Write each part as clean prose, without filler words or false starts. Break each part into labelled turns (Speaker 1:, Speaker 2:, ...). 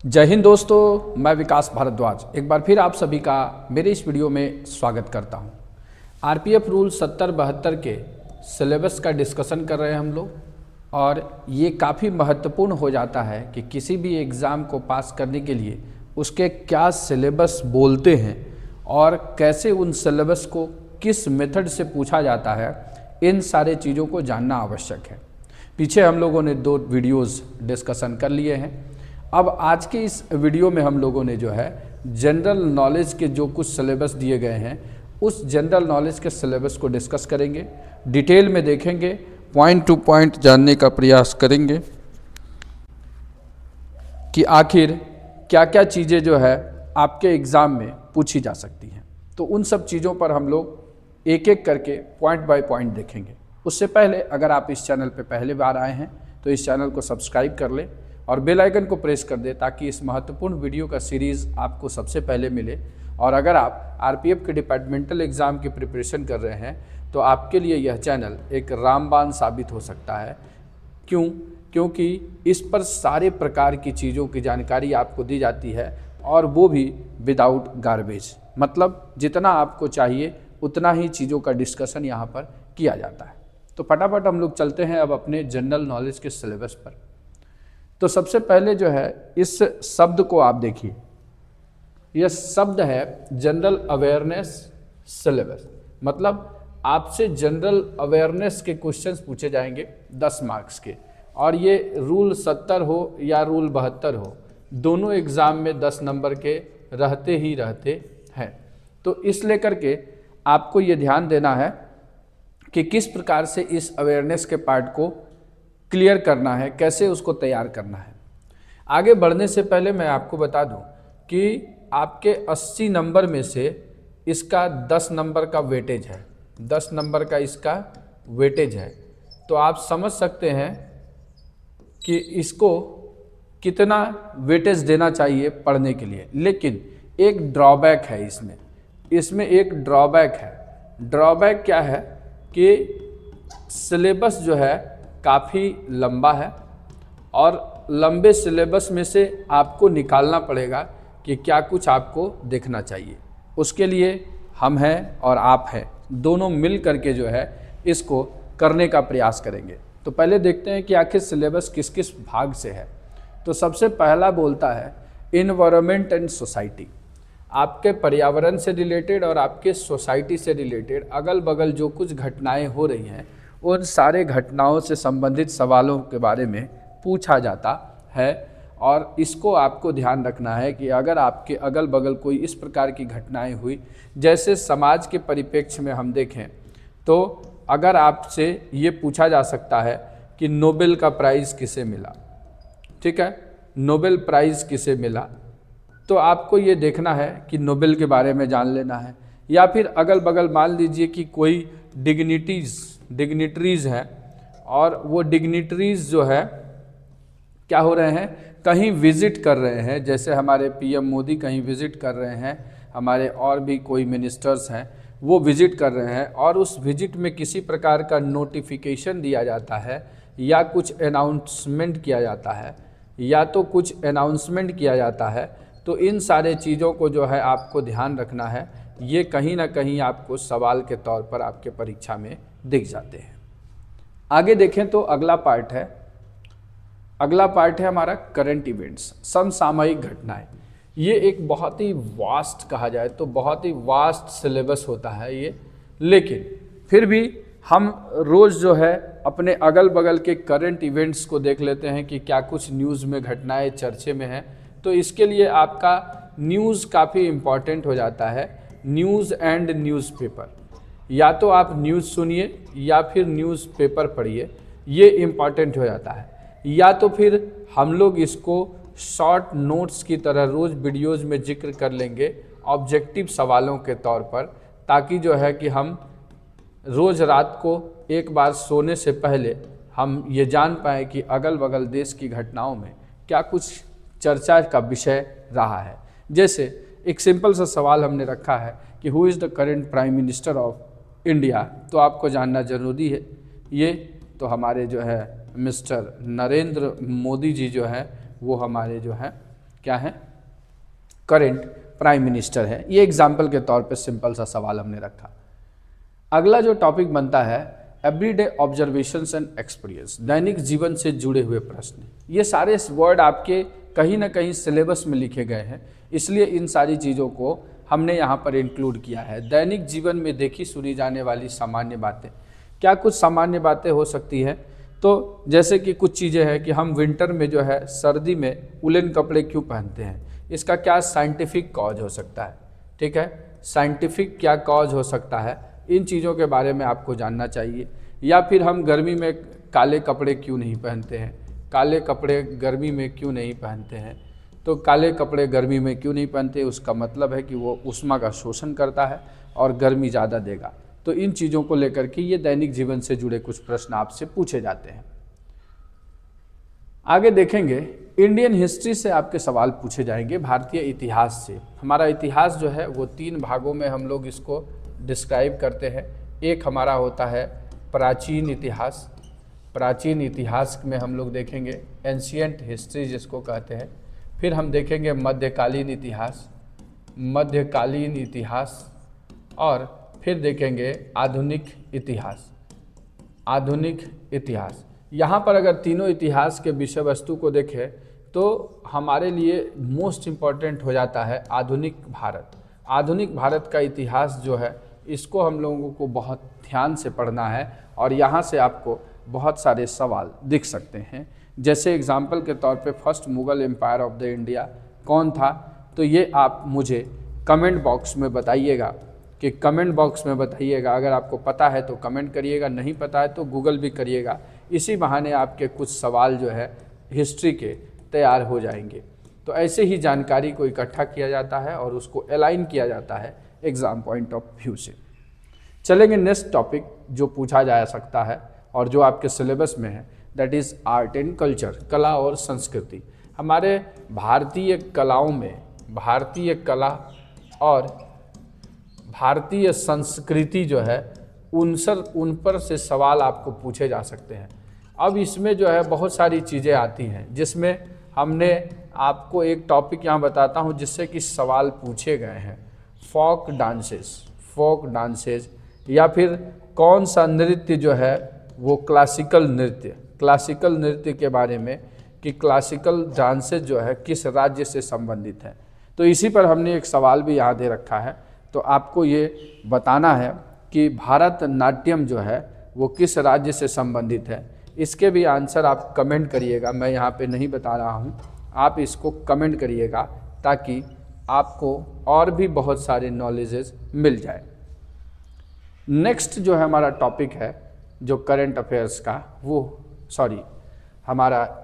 Speaker 1: जय हिंद दोस्तों, मैं विकास भारद्वाज एक बार फिर आप सभी का मेरे इस वीडियो में स्वागत करता हूं। आरपीएफ रूल 70-72 के सिलेबस का डिस्कशन कर रहे हैं हम लोग, और ये काफ़ी महत्वपूर्ण हो जाता है कि किसी भी एग्ज़ाम को पास करने के लिए उसके क्या सिलेबस बोलते हैं और कैसे उन सिलेबस को किस मेथड से पूछा जाता है, इन सारे चीज़ों को जानना आवश्यक है। पीछे हम लोगों ने 2 वीडियोज़ डिस्कशन कर लिए हैं। अब आज के इस वीडियो में हम लोगों ने जो है जनरल नॉलेज के जो कुछ सिलेबस दिए गए हैं उस जनरल नॉलेज के सिलेबस को डिस्कस करेंगे, डिटेल में देखेंगे, पॉइंट टू पॉइंट जानने का प्रयास करेंगे कि आखिर क्या क्या चीज़ें जो है आपके एग्ज़ाम में पूछी जा सकती हैं। तो उन सब चीज़ों पर हम लोग एक एक करके पॉइंट बाय पॉइंट देखेंगे। उससे पहले अगर आप इस चैनल पर पहली बार आए हैं तो इस चैनल को सब्सक्राइब कर लें और बेल आइकन को प्रेस कर दें ताकि इस महत्वपूर्ण वीडियो का सीरीज़ आपको सबसे पहले मिले। और अगर आप आरपीएफ के डिपार्टमेंटल एग्ज़ाम की प्रिपरेशन कर रहे हैं तो आपके लिए यह चैनल एक रामबाण साबित हो सकता है। क्योंकि इस पर सारे प्रकार की चीज़ों की जानकारी आपको दी जाती है, और वो भी विदाउट गार्बेज। मतलब जितना आपको चाहिए उतना ही चीज़ों का डिस्कशन यहाँ पर किया जाता है। तो फटाफट हम लोग चलते हैं अब अपने जनरल नॉलेज के सिलेबस पर। तो सबसे पहले जो है इस शब्द को आप देखिए, यह शब्द है जनरल अवेयरनेस सिलेबस। मतलब आपसे जनरल अवेयरनेस के क्वेश्चंस पूछे जाएंगे 10 मार्क्स के, और ये रूल 70 हो या रूल 72 हो, दोनों एग्ज़ाम में 10 नंबर के रहते ही रहते हैं। तो इस लेकर के आपको ये ध्यान देना है कि किस प्रकार से इस अवेयरनेस के पार्ट को क्लियर करना है, कैसे उसको तैयार करना है। आगे बढ़ने से पहले मैं आपको बता दूं कि आपके 80 नंबर में से इसका 10 नंबर का वेटेज है, 10 नंबर का इसका वेटेज है। तो आप समझ सकते हैं कि इसको कितना वेटेज देना चाहिए पढ़ने के लिए। लेकिन एक ड्रॉबैक है इसमें एक ड्रॉबैक है। ड्रॉबैक क्या है कि सिलेबस जो है काफ़ी लंबा है, और लंबे सिलेबस में से आपको निकालना पड़ेगा कि क्या कुछ आपको देखना चाहिए। उसके लिए हम हैं और आप हैं, दोनों मिल करके जो है इसको करने का प्रयास करेंगे। तो पहले देखते हैं कि आखिर सिलेबस किस किस भाग से है। तो सबसे पहला बोलता है इन्वायरमेंट एंड सोसाइटी। आपके पर्यावरण से रिलेटेड और आपके सोसाइटी से रिलेटेड अगल बगल जो कुछ घटनाएं हो रही हैं उन सारे घटनाओं से संबंधित सवालों के बारे में पूछा जाता है। और इसको आपको ध्यान रखना है कि अगर आपके अगल बगल कोई इस प्रकार की घटनाएं हुई, जैसे समाज के परिप्रेक्ष्य में हम देखें तो अगर आपसे ये पूछा जा सकता है कि नोबेल का प्राइज़ किसे मिला, ठीक है, नोबेल प्राइज़ किसे मिला, तो आपको ये देखना है कि नोबेल के बारे में जान लेना है। या फिर अगल बगल मान लीजिए कि कोई डिग्निटरीज़ हैं, और वो डिग्निटरीज़ जो है क्या हो रहे हैं, कहीं विज़िट कर रहे हैं। जैसे हमारे पीएम मोदी कहीं विज़िट कर रहे हैं, हमारे और भी कोई मिनिस्टर्स हैं वो विज़िट कर रहे हैं, और उस विज़िट में किसी प्रकार का नोटिफिकेशन दिया जाता है या कुछ अनाउंसमेंट किया जाता है किया जाता है। तो इन सारे चीज़ों को जो है आपको ध्यान रखना है। ये कहीं ना कहीं आपको सवाल के तौर पर आपके परीक्षा में दिख जाते हैं। आगे देखें तो अगला पार्ट है हमारा करंट इवेंट्स, समसामयिक घटनाएं। ये एक बहुत ही वास्ट, कहा जाए तो बहुत ही वास्ट सिलेबस होता है ये, लेकिन फिर भी हम रोज़ जो है अपने अगल बगल के करंट इवेंट्स को देख लेते हैं कि क्या कुछ न्यूज़ में घटनाएं चर्चे में हैं। तो इसके लिए आपका न्यूज़ काफ़ी इम्पॉर्टेंट हो जाता है। न्यूज़ एंड न्यूज़पेपर, या तो आप न्यूज़ सुनिए या फिर न्यूज़पेपर पढ़िए, ये इम्पॉर्टेंट हो जाता है। या तो फिर हम लोग इसको शॉर्ट नोट्स की तरह रोज़ वीडियोज़ में जिक्र कर लेंगे ऑब्जेक्टिव सवालों के तौर पर, ताकि जो है कि हम रोज़ रात को एक बार सोने से पहले हम ये जान पाएँ कि अगल बगल देश की घटनाओं में क्या कुछ चर्चा का विषय रहा है। जैसे एक सिंपल सा सवाल हमने रखा है कि who is the current prime minister of India, तो आपको जानना जरूरी है। ये तो हमारे जो है मिस्टर नरेंद्र मोदी जी जो है वो हमारे जो है क्या है, करेंट प्राइम मिनिस्टर है। ये एग्जाम्पल के तौर पे सिंपल सा सवाल हमने रखा। अगला जो टॉपिक बनता है एवरीडे ऑब्जर्वेशंस एंड एक्सपीरियंस, दैनिक जीवन से जुड़े हुए प्रश्न। ये सारे वर्ड आपके कहीं ना कहीं सिलेबस में लिखे गए हैं, इसलिए इन सारी चीज़ों को हमने यहाँ पर इंक्लूड किया है। दैनिक जीवन में देखी सुनी जाने वाली सामान्य बातें, क्या कुछ सामान्य बातें हो सकती है? तो जैसे कि कुछ चीज़ें हैं कि हम विंटर में जो है, सर्दी में उलन कपड़े क्यों पहनते हैं, इसका क्या साइंटिफिक कॉज हो सकता है। ठीक है, साइंटिफिक क्या कॉज हो सकता है, इन चीज़ों के बारे में आपको जानना चाहिए। या फिर हम गर्मी में काले कपड़े क्यों नहीं पहनते हैं, काले कपड़े गर्मी में क्यों नहीं पहनते हैं। तो काले कपड़े गर्मी में क्यों नहीं पहनते, उसका मतलब है कि वो ऊष्मा का शोषण करता है और गर्मी ज़्यादा देगा। तो इन चीज़ों को लेकर के ये दैनिक जीवन से जुड़े कुछ प्रश्न आपसे पूछे जाते हैं। आगे देखेंगे इंडियन हिस्ट्री से आपके सवाल पूछे जाएंगे, भारतीय इतिहास से। हमारा इतिहास जो है वो 3 भागों में हम लोग इसको डिस्क्राइब करते हैं। एक हमारा होता है प्राचीन इतिहास, प्राचीन इतिहास में हम लोग देखेंगे एंशियंट हिस्ट्री जिसको कहते हैं। फिर हम देखेंगे मध्यकालीन इतिहास, मध्यकालीन इतिहास, और फिर देखेंगे आधुनिक इतिहास, आधुनिक इतिहास। यहाँ पर अगर तीनों इतिहास के विषय वस्तु को देखें तो हमारे लिए मोस्ट इम्पॉर्टेंट हो जाता है आधुनिक भारत। आधुनिक भारत का इतिहास जो है इसको हम लोगों को बहुत ध्यान से पढ़ना है और यहाँ से आपको बहुत सारे सवाल दिख सकते हैं। जैसे एग्जाम्पल के तौर पे first Mughal empire of the India कौन था, तो ये आप मुझे कमेंट बॉक्स में बताइएगा, कि कमेंट बॉक्स में बताइएगा। अगर आपको पता है तो कमेंट करिएगा, नहीं पता है तो गूगल भी करिएगा। इसी बहाने आपके कुछ सवाल जो है हिस्ट्री के तैयार हो जाएंगे। तो ऐसे ही जानकारी को इकट्ठा किया जाता है और उसको अलाइन किया जाता है एग्ज़ाम पॉइंट ऑफ व्यू से। चलेंगे नेक्स्ट टॉपिक जो पूछा जा सकता है और जो आपके सिलेबस में है, that is art and culture, कला और संस्कृति। हमारे भारतीय कलाओं में भारतीय कला और भारतीय संस्कृति जो है उन पर से सवाल आपको पूछे जा सकते हैं। अब इसमें जो है बहुत सारी चीज़ें आती हैं, जिसमें हमने आपको एक टॉपिक यहाँ बताता हूँ जिससे कि सवाल पूछे गए हैं। फोक डांसेस या फिर कौन सा नृत्य जो है वो क्लासिकल नृत्य के बारे में, कि क्लासिकल डांसेस जो है किस राज्य से संबंधित है। तो इसी पर हमने एक सवाल भी यहाँ दे रखा है। तो आपको ये बताना है कि भारतनाट्यम जो है वो किस राज्य से संबंधित है। इसके भी आंसर आप कमेंट करिएगा, मैं यहाँ पे नहीं बता रहा हूँ, आप इसको कमेंट करिएगा ताकि आपको और भी बहुत सारे नॉलेजेस मिल जाए। नेक्स्ट जो है हमारा टॉपिक है जो करंट अफेयर्स का, हमारा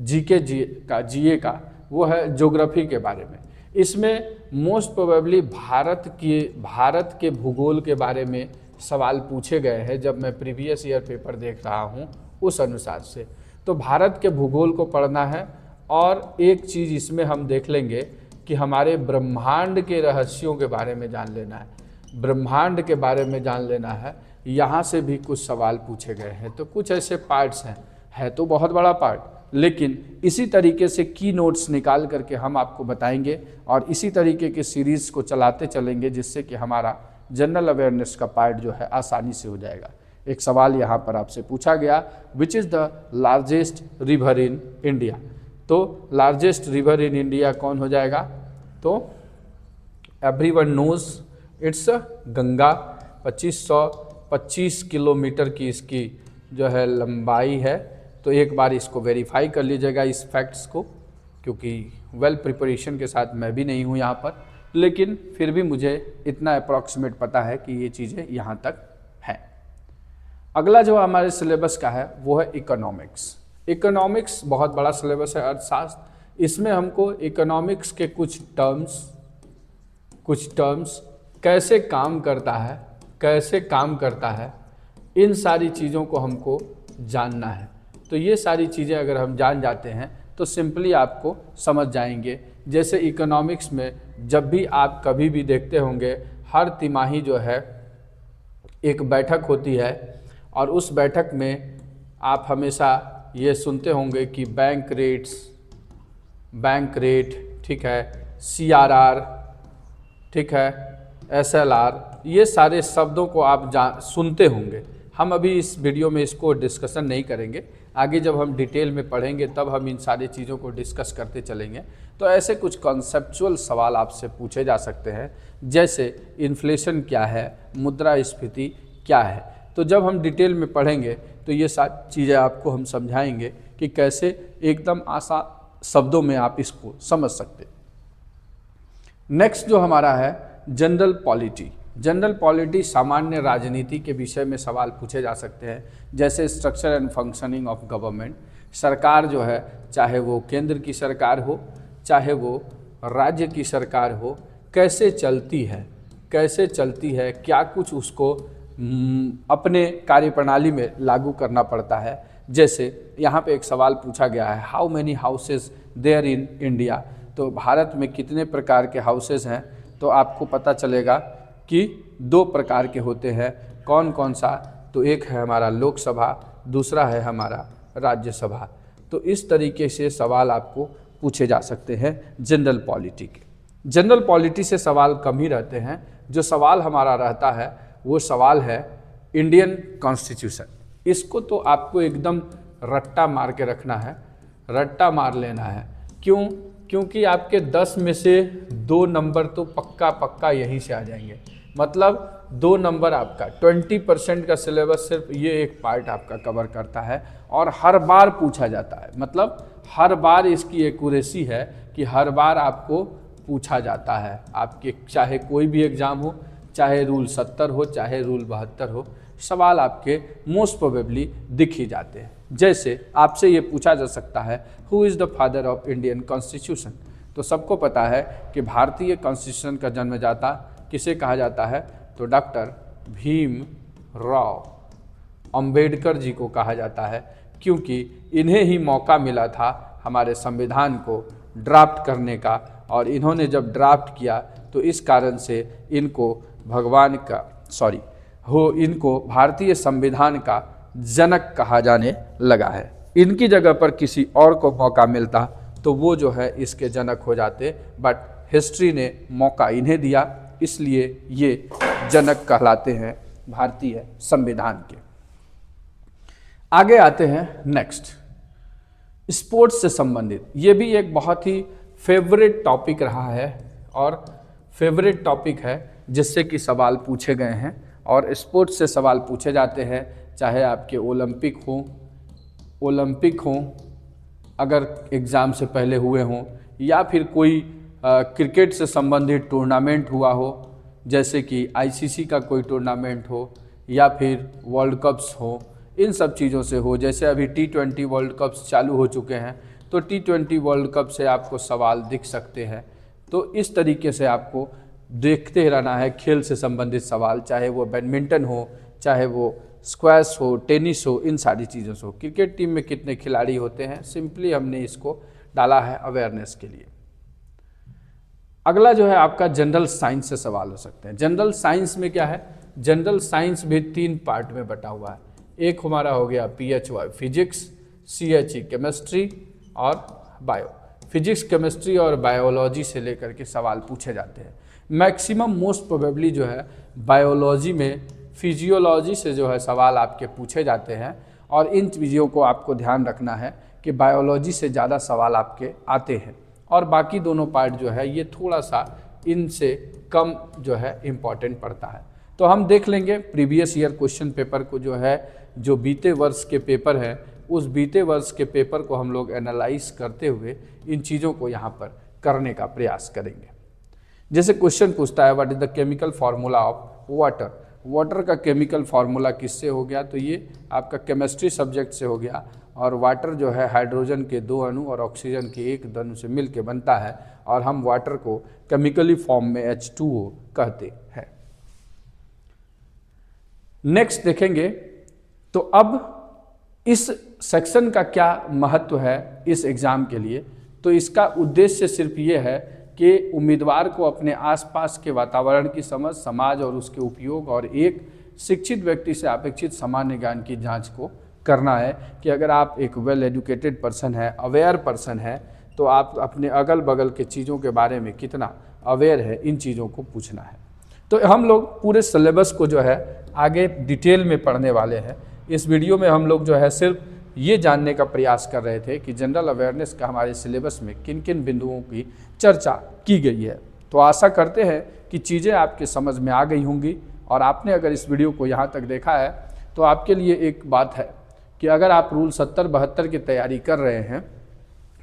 Speaker 1: जीए का वो है ज्योग्राफी के बारे में। इसमें मोस्ट प्रोबेबली भारत के भूगोल के बारे में सवाल पूछे गए हैं। जब मैं प्रीवियस ईयर पेपर देख रहा हूँ उस अनुसार से, तो भारत के भूगोल को पढ़ना है। और एक चीज़ इसमें हम देख लेंगे कि हमारे ब्रह्मांड के रहस्यों के बारे में जान लेना है, ब्रह्मांड के बारे में जान लेना है। यहाँ से भी कुछ सवाल पूछे गए हैं। तो कुछ ऐसे पार्ट्स हैं, है तो बहुत बड़ा पार्ट, लेकिन इसी तरीके से की नोट्स निकाल करके हम आपको बताएंगे और इसी तरीके के सीरीज़ को चलाते चलेंगे, जिससे कि हमारा जनरल अवेयरनेस का पार्ट जो है आसानी से हो जाएगा। एक सवाल यहाँ पर आपसे पूछा गया, which is the largest river in India. तो लार्जेस्ट रिवर इन इंडिया कौन हो जाएगा? तो everyone knows it's Ganga. 2525 kilometre की इसकी जो है लंबाई है। तो एक बार इसको वेरीफाई कर लीजिएगा इस फैक्ट्स को, क्योंकि वेल प्रिपरेशन के साथ मैं भी नहीं हूँ यहाँ पर, लेकिन फिर भी मुझे इतना अप्रॉक्सीमेट पता है कि ये चीज़ें यहाँ तक हैं। अगला जो हमारे सिलेबस का है वो है इकोनॉमिक्स। इकोनॉमिक्स बहुत बड़ा सिलेबस है, अर्थशास्त्र। इसमें हमको इकोनॉमिक्स के कुछ टर्म्स कैसे काम करता है, इन सारी चीज़ों को हमको जानना है। तो ये सारी चीज़ें अगर हम जान जाते हैं तो सिंपली आपको समझ जाएंगे। जैसे इकोनॉमिक्स में जब भी आप कभी भी देखते होंगे, हर तिमाही जो है एक बैठक होती है और उस बैठक में आप हमेशा ये सुनते होंगे कि बैंक रेट्स बैंक रेट, ठीक है, CRR, ठीक है, SLR, ये सारे शब्दों को आप सुनते होंगे। हम अभी इस वीडियो में इसको डिस्कशन नहीं करेंगे, आगे जब हम डिटेल में पढ़ेंगे तब हम इन सारी चीज़ों को डिस्कस करते चलेंगे। तो ऐसे कुछ कॉन्सेप्चुअल सवाल आपसे पूछे जा सकते हैं, जैसे इन्फ्लेशन क्या है, मुद्रास्फीति क्या है। तो जब हम डिटेल में पढ़ेंगे तो ये सारी चीज़ें आपको हम समझाएंगे कि कैसे एकदम आसान शब्दों में आप इसको समझ सकते। नेक्स्ट जो हमारा है जनरल पॉलिटी। जनरल पॉलिटी सामान्य राजनीति के विषय में सवाल पूछे जा सकते हैं, जैसे structure and functioning of government. सरकार जो है, चाहे वो केंद्र की सरकार हो, चाहे वो राज्य की सरकार हो, कैसे चलती है, कैसे चलती है, क्या कुछ उसको अपने कार्यप्रणाली में लागू करना पड़ता है। जैसे यहाँ पे एक सवाल पूछा गया है, how many houses there in India. तो भारत में कितने प्रकार के हाउसेज हैं, तो आपको पता चलेगा कि 2 प्रकार के होते हैं। कौन कौन सा, तो एक है हमारा लोकसभा, दूसरा है हमारा राज्यसभा। तो इस तरीके से सवाल आपको पूछे जा सकते हैं जनरल पॉलिटी के। जनरल पॉलिटी से सवाल कम ही रहते हैं। जो सवाल हमारा रहता है वो सवाल है इंडियन कॉन्स्टिट्यूशन। इसको तो आपको एकदम रट्टा मार के रखना है, रट्टा मार लेना है। क्यों? क्योंकि आपके 10 में से 2 नंबर तो पक्का पक्का यहीं से आ जाएंगे। मतलब 2 नंबर आपका 20% का सिलेबस सिर्फ ये एक पार्ट आपका कवर करता है और हर बार पूछा जाता है। मतलब हर बार इसकी एक्यूरेसी है कि हर बार आपको पूछा जाता है। आपके चाहे कोई भी एग्ज़ाम हो, चाहे रूल 70 हो, चाहे रूल 72 हो, सवाल आपके मोस्ट प्रोबेबली दिख ही जाते हैं। जैसे आपसे ये पूछा जा सकता है, who is the father of Indian constitution. तो सबको पता है कि भारतीय कॉन्स्टिट्यूशन का जन्मदाता किसे कहा जाता है, तो डॉक्टर भीम राव अंबेडकर जी को कहा जाता है, क्योंकि इन्हें ही मौका मिला था हमारे संविधान को ड्राफ्ट करने का। और इन्होंने जब ड्राफ्ट किया तो इस कारण से इनको इनको भारतीय संविधान का जनक कहा जाने लगा है। इनकी जगह पर किसी और को मौका मिलता तो वो जो है इसके जनक हो जाते, बट हिस्ट्री ने मौका इन्हें दिया, इसलिए ये जनक कहलाते हैं भारतीय संविधान के। आगे आते हैं नेक्स्ट, स्पोर्ट्स से संबंधित। ये भी एक बहुत ही फेवरेट टॉपिक रहा है और फेवरेट टॉपिक है जिससे कि सवाल पूछे गए हैं। और स्पोर्ट्स से सवाल पूछे जाते हैं, चाहे आपके ओलंपिक हों अगर एग्ज़ाम से पहले हुए हों, या फिर कोई क्रिकेट से संबंधित टूर्नामेंट हुआ हो, जैसे कि ICC का कोई टूर्नामेंट हो, या फिर वर्ल्ड कप्स हो, इन सब चीज़ों से हो। जैसे अभी T20 वर्ल्ड कप्स चालू हो चुके हैं, तो T20 वर्ल्ड कप से आपको सवाल दिख सकते हैं। तो इस तरीके से आपको देखते रहना है खेल से संबंधित सवाल, चाहे वो बैडमिंटन हो, चाहे वो स्क्वैश हो, टेनिस हो, इन सारी चीज़ों से हो। क्रिकेट टीम में कितने खिलाड़ी होते हैं, सिंपली हमने इसको डाला है अवेयरनेस के लिए। अगला जो है आपका जनरल साइंस से सवाल हो सकते हैं। जनरल साइंस में क्या है, जनरल साइंस भी 3 पार्ट में बटा हुआ है। एक हमारा हो गया PHY फिजिक्स, CHE केमिस्ट्री और बायो। फिजिक्स, केमिस्ट्री और बायोलॉजी से लेकर के सवाल पूछे जाते हैं। मैक्सिमम मोस्ट प्रोबेबली जो है बायोलॉजी में फिजियोलॉजी से जो है सवाल आपके पूछे जाते हैं। और इन चीज़ों को आपको ध्यान रखना है कि बायोलॉजी से ज़्यादा सवाल आपके आते हैं, और बाकी दोनों पार्ट जो है ये थोड़ा सा इनसे कम जो है इम्पॉर्टेंट पड़ता है। तो हम देख लेंगे प्रीवियस ईयर क्वेश्चन पेपर को, जो है जो बीते वर्ष के पेपर है, उस बीते वर्ष के पेपर को हम लोग एनालाइज करते हुए इन चीज़ों को यहाँ पर करने का प्रयास करेंगे। जैसे क्वेश्चन पूछता है, what is the chemical formula of water. Water का केमिकल फार्मूला किससे हो गया, तो ये आपका केमिस्ट्री सब्जेक्ट से हो गया। और वाटर जो है हाइड्रोजन के 2 अणु और ऑक्सीजन के 1 अणु से मिलकर बनता है, और हम वाटर को केमिकली फॉर्म में H2O कहते हैं। नेक्स्ट देखेंगे, तो अब इस सेक्शन का क्या महत्व है इस एग्ज़ाम के लिए। तो इसका उद्देश्य सिर्फ ये है कि उम्मीदवार को अपने आसपास के वातावरण की समझ, समाज और उसके उपयोग, और एक शिक्षित व्यक्ति से अपेक्षित सामान्य ज्ञान की जांच को करना है कि अगर आप एक वेल एजुकेटेड पर्सन है, अवेयर पर्सन है, तो आप अपने अगल बगल के चीज़ों के बारे में कितना अवेयर है, इन चीज़ों को पूछना है। तो हम लोग पूरे सिलेबस को जो है आगे डिटेल में पढ़ने वाले हैं। इस वीडियो में हम लोग जो है सिर्फ ये जानने का प्रयास कर रहे थे कि जनरल अवेयरनेस का हमारे सिलेबस में किन किन बिंदुओं की चर्चा की गई है। तो आशा करते हैं कि चीज़ें आपके समझ में आ गई होंगी, और आपने अगर इस वीडियो को यहाँ तक देखा है तो आपके लिए एक बात है कि अगर आप रूल 70-72 की तैयारी कर रहे हैं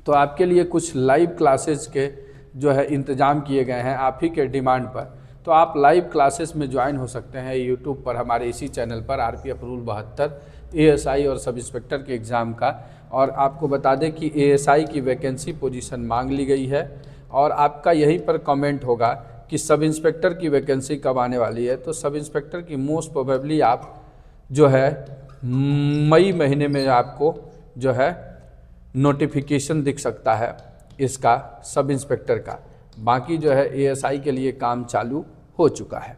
Speaker 1: तो आपके लिए कुछ लाइव क्लासेस के जो है इंतज़ाम किए गए हैं आप ही के डिमांड पर। तो आप लाइव क्लासेस में ज्वाइन हो सकते हैं यूट्यूब पर, हमारे इसी चैनल पर, आरपीएफ रूल 72 एएसआई और सब इंस्पेक्टर के एग्ज़ाम का। और आपको बता दें कि एएसआई की वैकेंसी पोजीशन मांग ली गई है, और आपका यहीं पर कमेंट होगा कि सब इंस्पेक्टर की वैकेंसी कब आने वाली है। तो सब इंस्पेक्टर की मोस्ट प्रोबेबली आप जो है मई महीने में आपको जो है नोटिफिकेशन दिख सकता है इसका, सब इंस्पेक्टर का। बाकी जो है एएसआई के लिए काम चालू हो चुका है।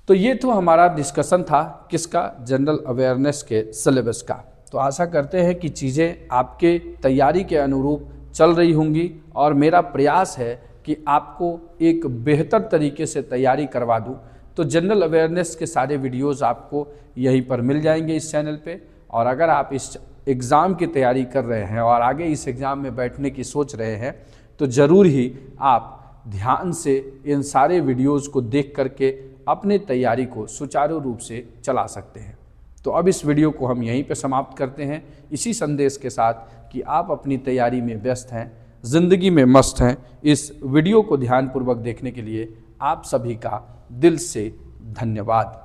Speaker 1: तो ये तो हमारा डिस्कशन था किसका, जनरल अवेयरनेस के सिलेबस का। तो आशा करते हैं कि चीज़ें आपके तैयारी के अनुरूप चल रही होंगी, और मेरा प्रयास है कि आपको एक बेहतर तरीके से तैयारी करवा दूं। तो जनरल अवेयरनेस के सारे वीडियोस आपको यहीं पर मिल जाएंगे इस चैनल पे। और अगर आप इस एग्ज़ाम की तैयारी कर रहे हैं और आगे इस एग्ज़ाम में बैठने की सोच रहे हैं तो ज़रूर ही आप ध्यान से इन सारे वीडियोस को देख करके अपने तैयारी को सुचारू रूप से चला सकते हैं। तो अब इस वीडियो को हम यहीं पे समाप्त करते हैं, इसी संदेश के साथ कि आप अपनी तैयारी में व्यस्त हैं, ज़िंदगी में मस्त हैं। इस वीडियो को ध्यानपूर्वक देखने के लिए आप सभी का दिल से धन्यवाद।